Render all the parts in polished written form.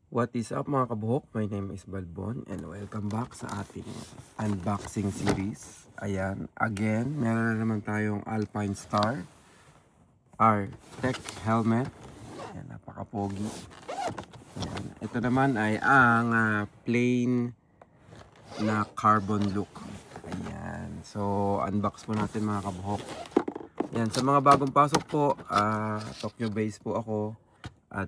What is up mga kabuhok? My name is Balbon and welcome back sa ating unboxing series. Ayan, again, meron na naman tayong Alpine Star R-Tech helmet. Ayan, napaka-pogi. Ayan, ito naman ay ang plain na carbon look. Ayan, so unbox po natin mga kabuhok. Ayan, sa mga bagong pasok po, Tokyo based po ako at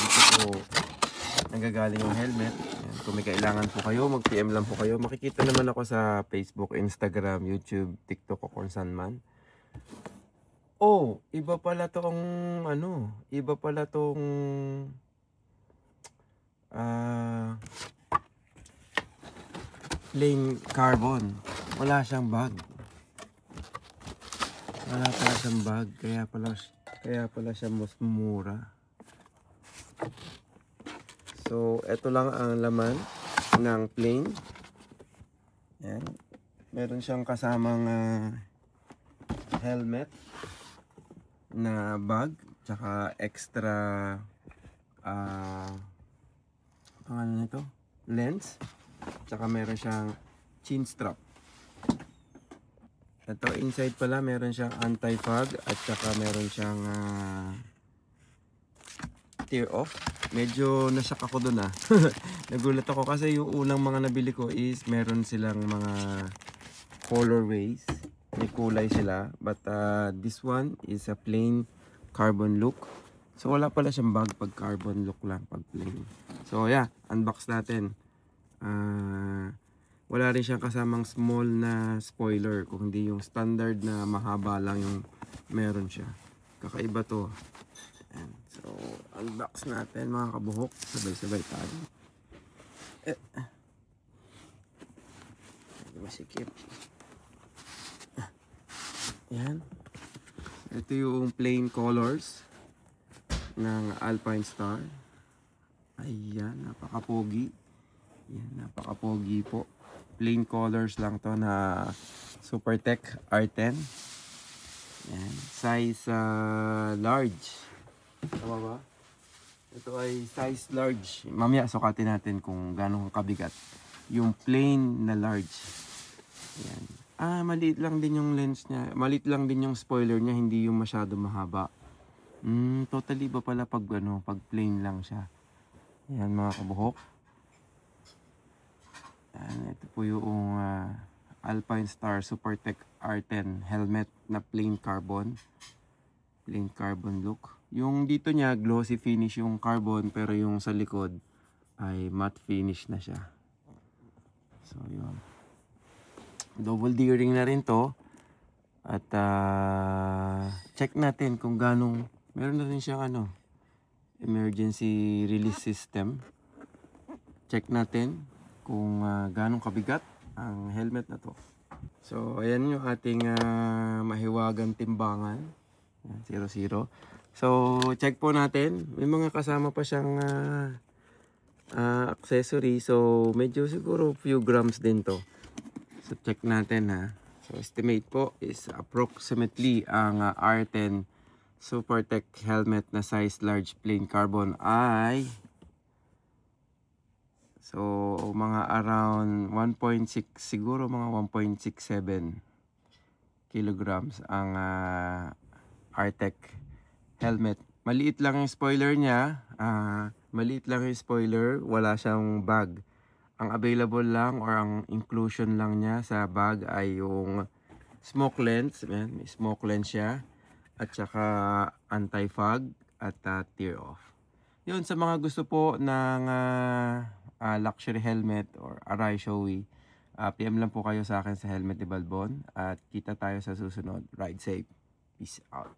dito po nanggagaling yung helmet. Ayan, kung may kailangan po kayo, mag-PM lang po kayo. Makikita naman ako sa Facebook, Instagram, YouTube, TikTok o kung saan man. Oh, iba pala tong iba pala tong plain carbon. Wala siyang bag. Wala pala siyang bag, kaya pala siya mas mura. So, ito lang ang laman ng plain. Ayan. Meron siyang kasamang helmet na bag, tsaka extra pangalan nito, lens, tsaka meron siyang chin strap. Ito inside pala meron siyang anti-fog at tsaka meron siyang tear off. Medyo nashock ako dun nagulat ako kasi yung unang mga nabili ko is meron silang mga colorways, may kulay sila, but this one is a plain carbon look. So wala pala siyang bag pag carbon look lang, pag plain. So yeah, unbox natin. Wala rin siyang kasamang small na spoiler, kung hindi yung standard na mahaba lang yung meron siya. Kakaiba to. Ayan. So, unbox natin mga kabuhok. Sabay-sabay tayo. Masikip. Ayan. Ito yung plain colors ng Alpine Star. Ayan, napaka-pogi. Ayan, napaka-pogi po. Plain colors lang to na Supertech R10. Ayan, size large. Tama ba? Ito ay size large. Mamaya sukatin natin kung gano'ng kabigat yung plain na large. Ayan. Maliit lang din yung lens niya. Maliit lang din yung spoiler niya, hindi yung masyado mahaba. Totally ba pala pag pag plain lang siya. Ayan mga kabuhok. Ayan, ito po yung Alpine Star Supertech R10 helmet na plain carbon. Plain carbon look. Yung dito niya glossy finish yung carbon, pero yung sa likod ay matte finish na siya. So yun. Double D-ring na rin to. At check natin kung ganong, meron na rin siyang emergency release system. Check natin kung ganong kabigat ang helmet na to. So ayan yung ating mahiwagang timbangan. 0.0. So check po natin. May mga kasama pa siyang accessory. So medyo siguro few grams din to. So check natin So estimate po is approximately ang R10 Supertech helmet na size large plain carbon ay so mga around 1.6, siguro mga 1.67 kilograms ang R-Tech helmet. Maliit lang yung spoiler niya. Maliit lang yung spoiler. Wala siyang bag. Ang available lang or ang inclusion lang niya sa bag ay yung smoke lens. Ayan, may smoke lens siya. At saka anti-fog at tear off. Yun, sa mga gusto po ng luxury helmet or Arai Shoei, PM lang po kayo sa akin sa Helmet ni Balbon. At kita tayo sa susunod. Ride safe. Peace out.